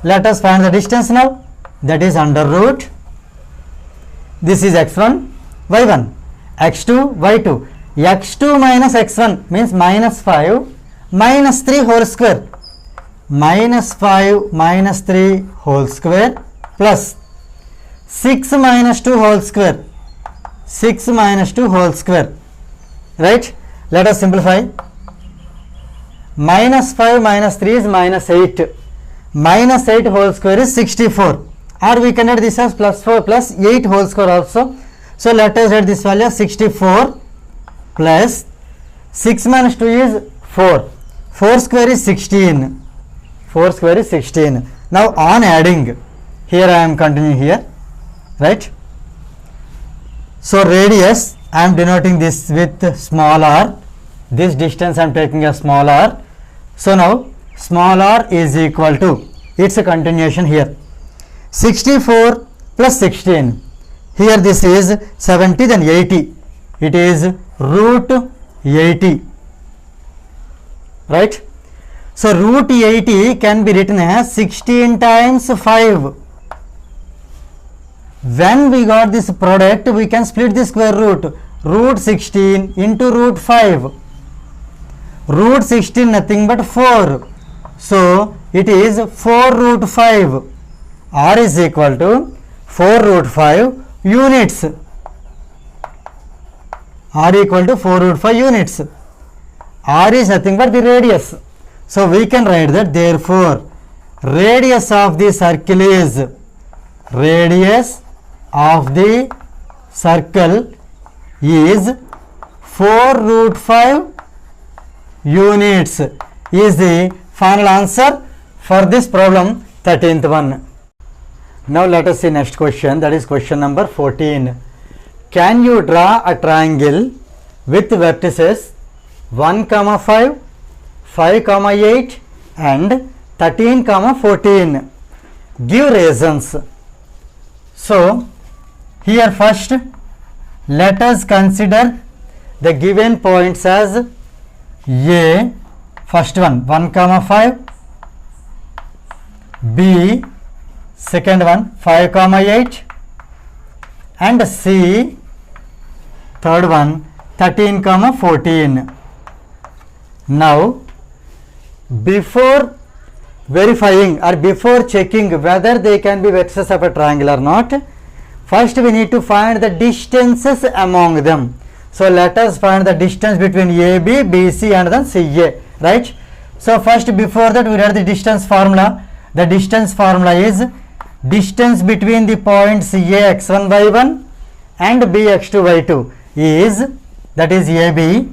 Speaker 1: Let us find the distance now. That is under root, this is x1 y1, x2 y2. x2 minus x1 means minus 5 minus 3 whole square, minus 5 minus 3 whole square plus 6 minus 2 whole square, 6 minus 2 whole square, right? Let us simplify. Minus 5 minus 3 is minus 8, minus 8 whole square is 64, or we can write this as plus 4 plus 8 whole square also. So let us write this value as 64 plus 6 minus 2 is 4, 4 square is 16, 4 square is 16. Now on adding, here I am continuing here, right? So radius I am denoting this with small r, this distance I am taking as small r. So now small r is equal to, it's a continuation here, 64 plus 16, here this is 70 then 80, it is root 80, right? So root 80 can be written as 16 times 5. When we got this product, we can split the square root, root 16 into root 5. Root 16 nothing but 4. So it is 4 root 5. R is equal to 4 root 5 units. R equal to 4 root 5 units. R is nothing but the radius. So we can write that therefore radius of the circle is, radius of the circle is 4 root 5 units is the final answer for this problem 13th one. Now let us see next question, that is question number 14. Can you draw a triangle with vertices 1 comma 5, 5 comma 8 and 13 comma 14. Give reasons. So here first let us consider the given points as A, first one 1 comma 5, B, second one 5 comma 8 and C, third one 13 comma 14. Now before verifying or before checking whether they can be vertices of a triangle or not, first we need to find the distances among them. So let us find the distance between AB, BC and then CA, right? So first, before that, we have the distance formula. The distance formula is distance between the points A x1 y1 and B x2 y2 is, that is AB,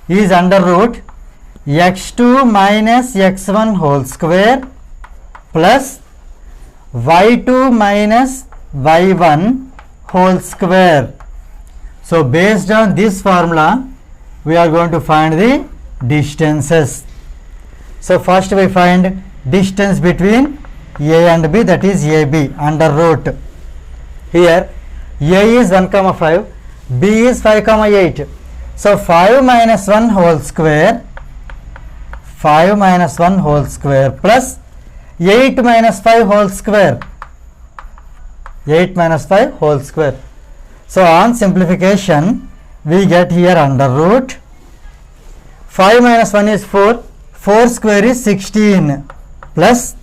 Speaker 1: is under root x2 minus x1 whole square plus y2 minus y1 whole square. So based on this formula, we are going to find the distances. So first we find distance between A and B, that is AB, under root. Here A is 1 comma 5, B is 5 comma 8. So 5 minus 1 whole square, 5 minus 1 whole square plus 8 minus 5 whole square, 8 minus 5 whole square. So on simplification, we get here under root 5 minus 1 is 4, 4 square is 16 plus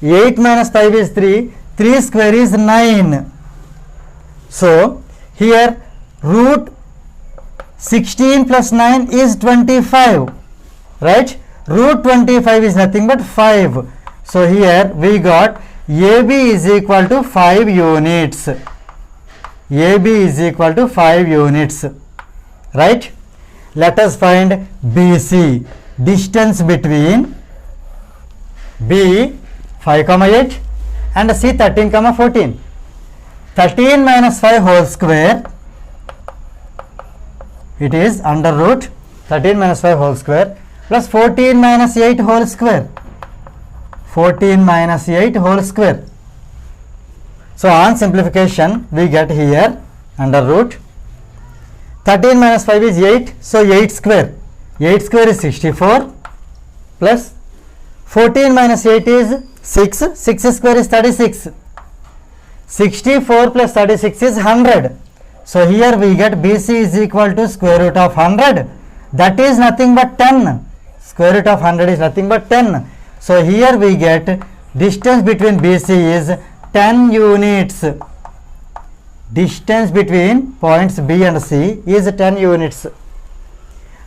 Speaker 1: 8 minus 5 is 3, 3 square is 9. So here root 16 plus 9 is 25, right? Root 25 is nothing but 5. So here we got AB is equal to 5 units. AB is equal to 5 units, right? Let us find BC, distance between B 5 comma 8 and C 13 comma 14. 13 minus 5 whole square, it is under root 13 minus 5 whole square plus 14 minus 8 whole square, 14 minus 8 whole square. So on simplification, we get here under root 13 minus 5 is 8, so 8 square, 8 square is 64 plus 14 minus 8 is 6, 6 square is 36, 64 plus 36 is 100. So here we get BC is equal to square root of 100, that is nothing but 10, square root of 100 is nothing but 10. So here we get distance between BC is 10 units. Distance between points B and C is 10 units.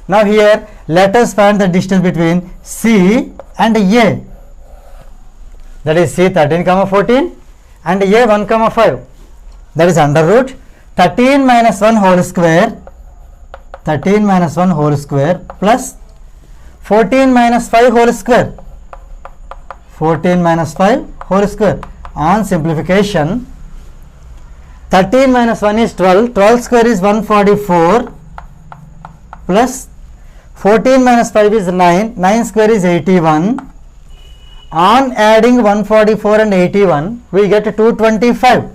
Speaker 1: Now here let us find the distance between C and A, that is C 13 comma 14 and A 1 comma 5, that is under root 13 minus 1 whole square, 13 minus 1 whole square plus 14 minus 5 whole square, 14 minus 5 whole square. On simplification, 13 minus 1 is 12, 12 square is 144 plus 14 minus 5 is 9, 9 square is 81. On adding 144 and 81, we get 225.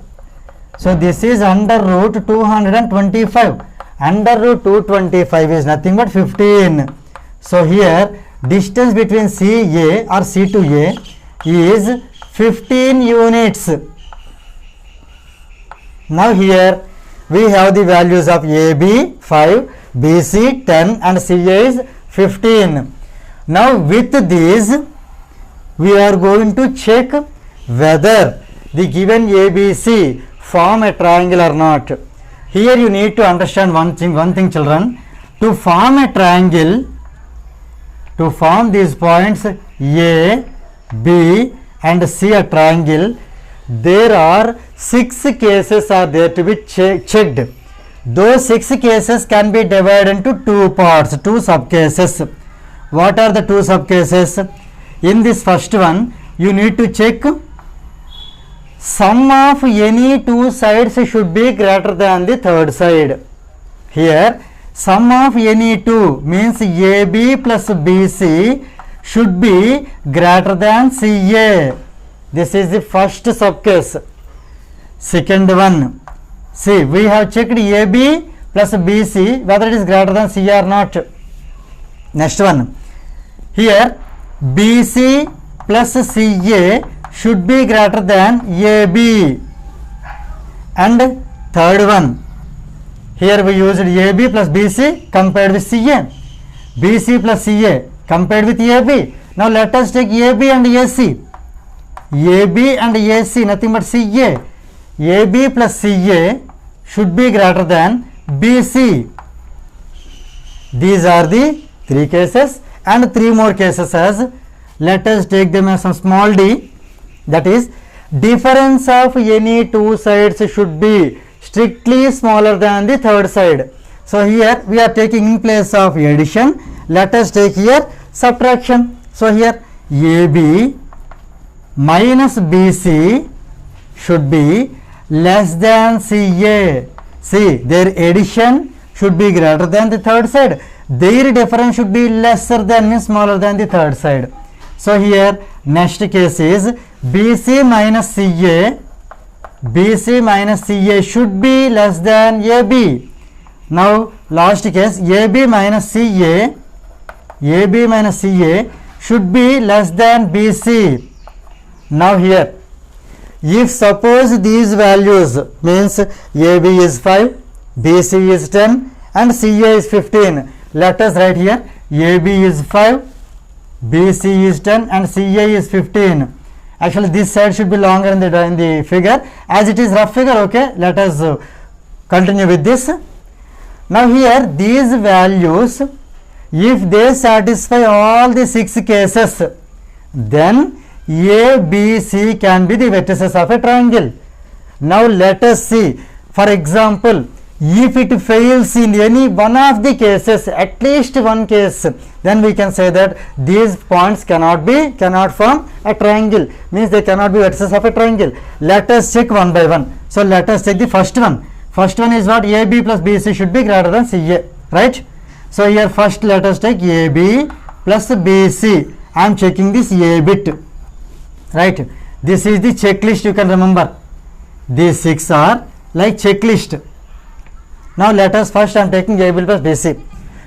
Speaker 1: So this is under root 225. Under root 225 is nothing but 15. So here distance between CA or C to A is 15 units. Now here we have the values of AB 5, BC 10 and CA is 15. Now with these we are going to check whether the given ABC form a triangle or not. Here you need to understand one thing children. To form a triangle, to form these points A, B and C a triangle, there are 6 cases are there to be checked. Those 6 cases can be divided into 2 parts, 2 subcases. What are the 2 subcases? In this first one, you need to check sum of any 2 sides should be greater than the third side. Here sum of any two means AB plus BC should be greater than CA. This is the first subcase. Second one, see, we have checked AB plus BC whether it is greater than C or not. Next one, here BC plus CA should be greater than AB. And third one, here we used AB plus BC compared with CA, BC plus CA compared with AB. Now let us take AB and AC. AB and AC nothing but CA. AB plus CA should be greater than BC. These are the three cases and three more cases as, let us take them as some small d, that is difference of any two sides should be strictly smaller than the third side. So here we are taking in place of addition, let us take here subtraction. So here AB minus BC should be less than CA. See, their addition should be greater than the third side. Their difference should be lesser than, means smaller than the third side. So here next case is BC minus CA. BC minus CA should be less than AB. Now last case AB minus CA. AB minus CA should be less than BC. Now here, if suppose these values means AB is 5, BC is 10 and CA is 15. Let us write here AB is 5, BC is 10 and CA is 15. Actually this side should be longer in the figure, as it is rough figure. Okay, let us continue with this. Now here these values, if they satisfy all the 6 cases, then A, B, C can be the vertices of a triangle. Now let us see, for example, if it fails in any one of the cases, at least one case, then we can say that these points cannot form a triangle, means they cannot be vertices of a triangle. Let us check one by one. So let us take the first one. First one is what? AB plus BC should be greater than CA, right? So here first let us take AB plus BC. I am checking this A bit, right? This is the checklist, you can remember. These 6 are like checklist. Now let us first, I am taking AB plus BC.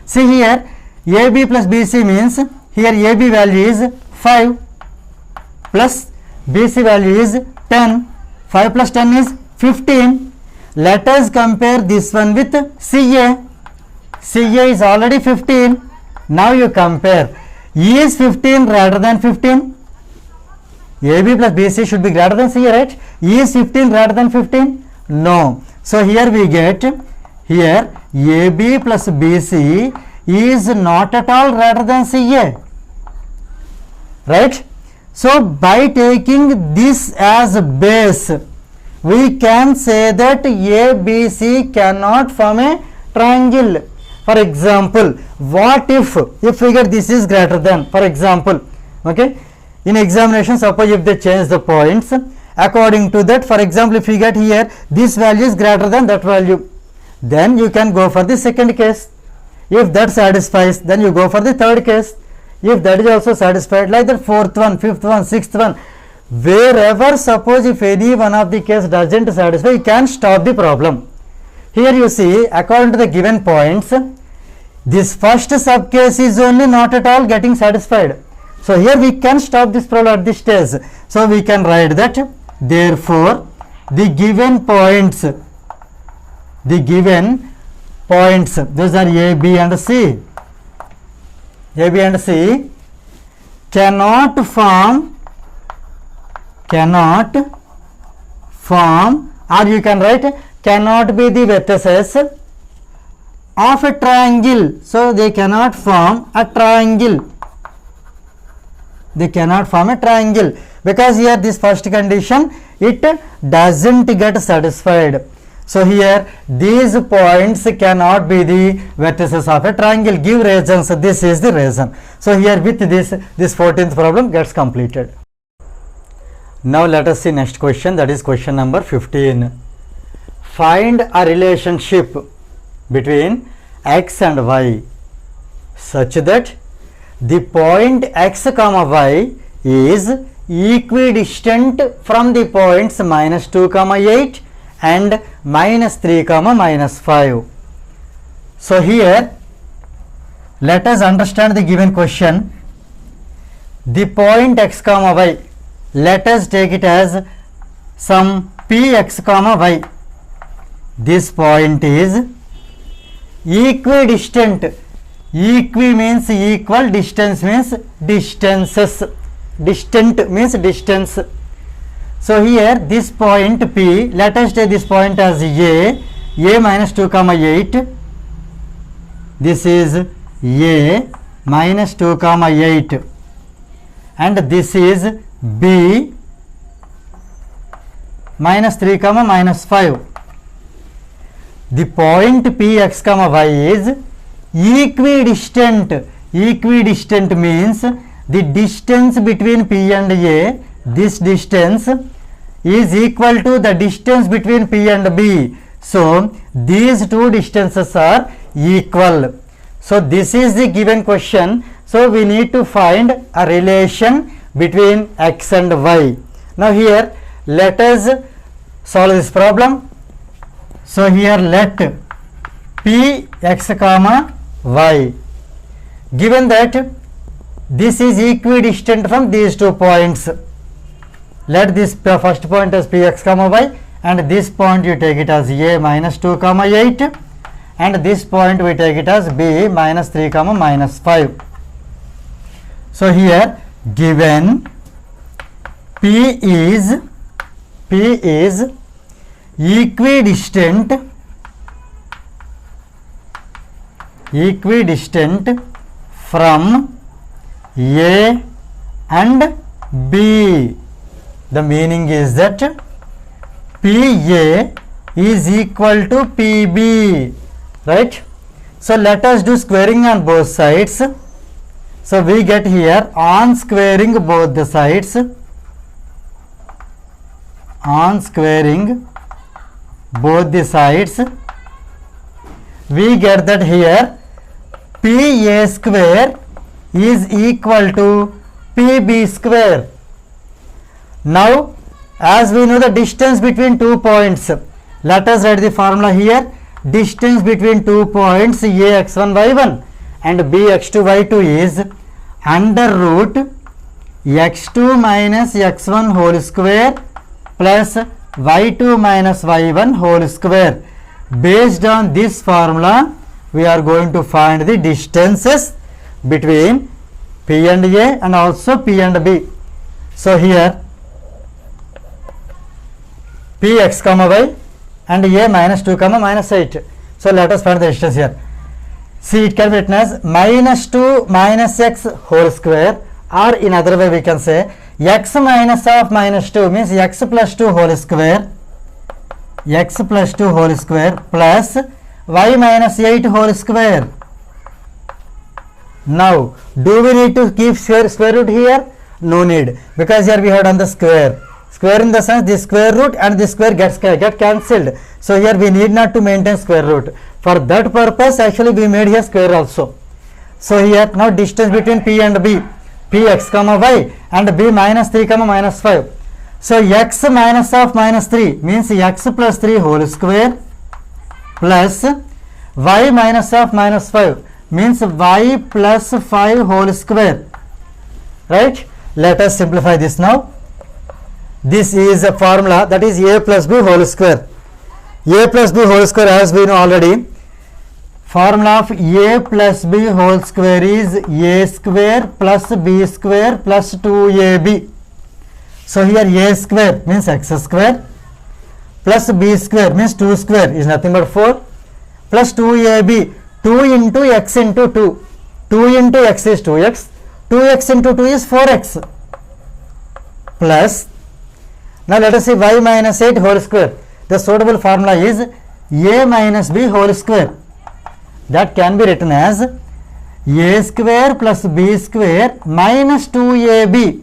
Speaker 1: See here, AB plus BC means here AB value is 5 plus BC value is 10. 5 plus 10 is 15. Let us compare this one with CA. CA is already 15. Now you compare. Is 15 greater than 15? AB plus BC should be greater than CA, right? Is 15 greater than 15? No. So here we get, here AB plus BC is not at all greater than CA, right? So by taking this as base, we can say that ABC cannot form a triangle. For example, what if figure this is greater than, for example, okay, in examination, suppose if they change the points, according to that, for example, if you get here this value is greater than that value, then you can go for the second case. If that satisfies, then you go for the third case. If that is also satisfied, like the fourth one, fifth one, sixth one, wherever, suppose if any one of the case doesn't satisfy, you can stop the problem. Here you see, according to the given points, this first subcase is only not at all getting satisfied. So here we can stop this problem at this stage. So we can write that, therefore the given points, those are A, B and C. A, B and C cannot form, or you can write cannot be the vertices of a triangle. So they cannot form a triangle. They cannot form a triangle because here this first condition, it doesn't get satisfied. So here these points cannot be the vertices of a triangle. Give reasons. This is the reason. So here with this 14th problem gets completed. Now let us see next question, that is question number 15. Find a relationship between x and y such that the point x comma y is equidistant from the points minus 2 comma 8 and minus 3 comma minus 5. So here let us understand the given question. The point x comma y, let us take it as some px comma y. This point is equidistant. Equi means equal, distance means distances. Distant means distance. So here this point P, let us take this point as A minus 2 comma 8. This is A minus 2 comma 8 and this is B minus 3 comma minus 5. The point Px comma y is equidistant. Equidistant means the distance between P and A, this distance is equal to the distance between P and B. So these two distances are equal. So this is the given question. So we need to find a relation between x and y. Now here let us solve this problem. So here let P x comma y, given that this is equidistant from these 2 points, let this first point as px comma y and this point you take it as a minus 2 comma 8 and this point we take it as b minus 3 comma minus 5. So here given P is equidistant from A and B. The meaning is that PA is equal to PB, right? So let us do squaring on both sides. So we get here on squaring both the sides, we get that here PA square is equal to PB square. Now as we know the distance between 2 points, let us write the formula here. Distance between 2 points ax1 y1 and bx2 y2 is under root x2 minus x1 whole square plus y2 minus y1 whole square. Based on this formula we are going to find the distances between P and A and also P and B. So here Px comma y and A minus 2 comma minus 8. So let us find the distance here. See, it can be written as minus 2 minus x whole square, or in other way we can say x minus of minus 2 means x plus 2 whole square, plus y minus 8 whole square. Now do we need to keep square root here? No need, because here we have done the square. Square in the sense this square root and this square get cancelled. So here we need not to maintain square root. For that purpose actually we made here square also. So here now distance between P and B, Px comma y and B minus 3 comma minus 5. So x minus of minus 3 means x plus 3 whole square plus y minus of minus 5 means y plus 5 whole square, right? Let us simplify this now. This is a formula, that is a plus b whole square. A plus b whole square, as we know already, formula of a plus b whole square is a square plus b square plus 2ab. So here a square means x square plus b square means 2 square is nothing but 4 plus 2ab, 2 into x into 2. 2 into x is 2x, 2x into 2 is 4x plus, now let us see y minus 8 whole square. The suitable formula is a minus b whole square. That can be written as a square plus b square minus 2ab,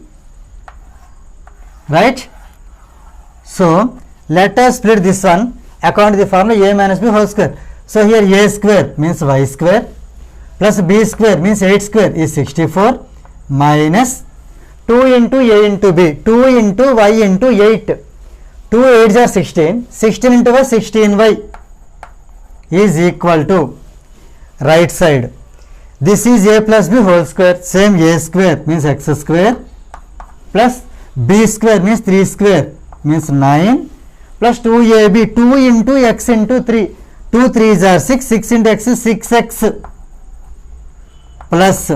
Speaker 1: right? So let us split this one according to the formula a minus b whole square. So here a square means y square plus b square means 8 square is 64 minus 2 into a into b, 2 into y into 8. 2 8s are 16, 16 into y 16y is equal to right side. This is a plus b whole square, same a square means x square plus b square means 3 square means 9 plus 2ab, 2 into x into 3, 2 3s are 6, 6 into x is 6x plus,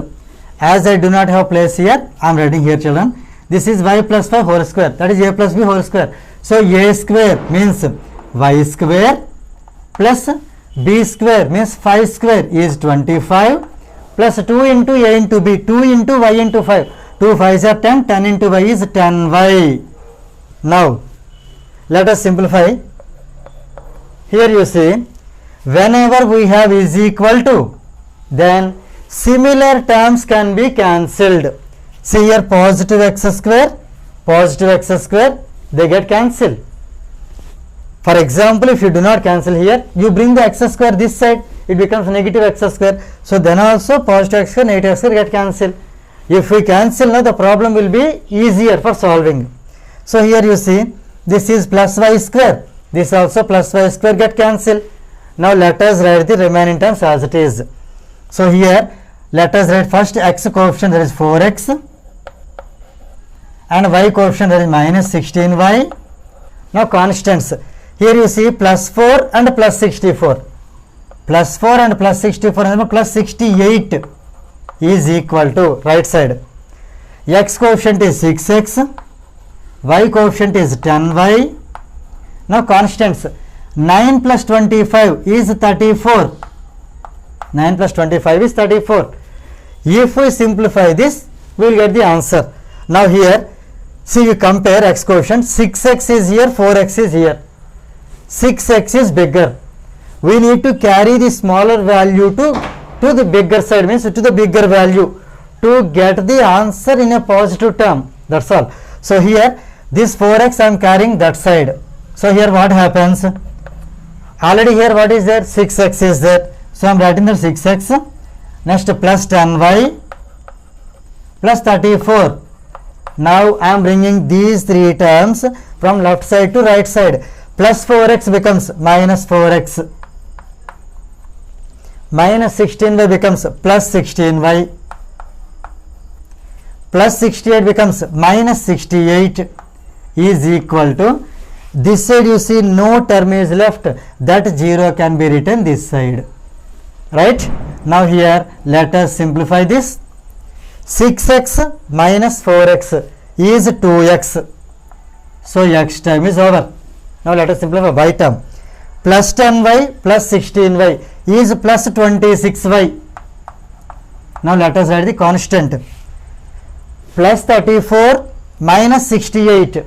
Speaker 1: as I do not have place here, I am writing here children, this is y plus 5 whole square, that is a plus b whole square. So a square means y square plus b square means 5 square is 25 plus 2 into a into b, 2 into y into 5, 2 5s are 10, 10 into y is 10y. Now let us simplify. Here you see, whenever we have is equal to, then similar terms can be cancelled. See here, positive x square, they get cancelled. For example, if you do not cancel here, you bring the x square this side, it becomes negative x square. So then also positive x square, negative x square get cancelled. If we cancel now, the problem will be easier for solving. So here you see, this is plus y square, this also plus y square get cancelled. Now let us write the remaining terms as it is. So here let us write first x coefficient, that is 4x, and y coefficient, that is minus 16y. Now constants, here you see plus 4 and plus 64, plus 4 and plus 64 and plus 68 is equal to right side. X coefficient is 6x, y coefficient is 10y. Now constants, 9 plus 25 is 34, 9 plus 25 is 34. If we simplify this, we will get the answer. Now here, see, you compare x coefficient, 6x is here, 4x is here. 6x is bigger. We need to carry the smaller value to the bigger side, means to the bigger value, to get the answer in a positive term. That's all. So here, this 4x I am carrying that side. So here what happens? Already here what is there? 6x is there. So I am writing the 6x. Next plus 10y plus 34. Now I am bringing these three terms from left side to right side. Plus 4x becomes minus 4x. Minus 16y becomes plus 16y. Plus 68 becomes minus 68 is equal to, this side you see no term is left, that 0 can be written this side. Right? Now here let us simplify this. 6x minus 4x is 2x. So x term is over. Now let us simplify y term. Plus 10y plus 16y is plus 26y. Now let us write the constant. Plus 34 minus 68.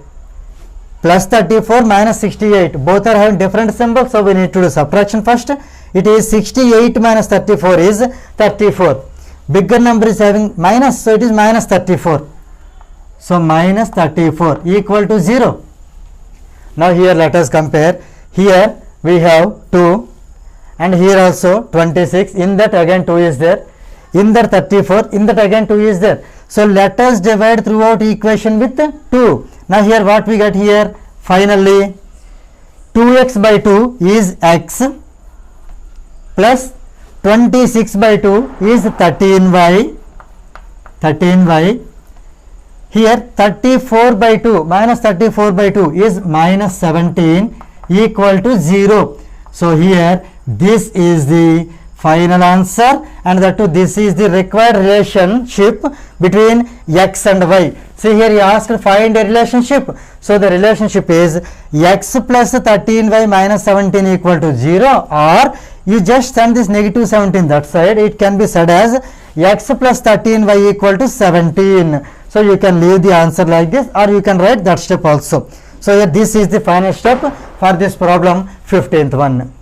Speaker 1: Plus 34 minus 68. Both are having different symbols, so we need to do subtraction first. It is 68 minus 34 is 34. Bigger number is having minus, so it is minus 34. So minus 34 equal to 0. Now here let us compare. Here we have 2 and here also 26. In that again 2 is there. In that 34. In that again 2 is there. So let us divide throughout equation with 2. Now here what we get here? Finally 2x by 2 is x plus 26 by 2 is 13y. Here 34 by 2 minus 34 by 2 is minus 17 equal to 0. So here this is the final answer, and that too this is the required relationship between x and y. See here he asked find a relationship. So the relationship is x plus 13y minus 17 equal to 0, or you just send this negative 17 that side. It can be said as x plus 13y equal to 17. So you can leave the answer like this, or you can write that step also. So here this is the final step for this problem, 15th one.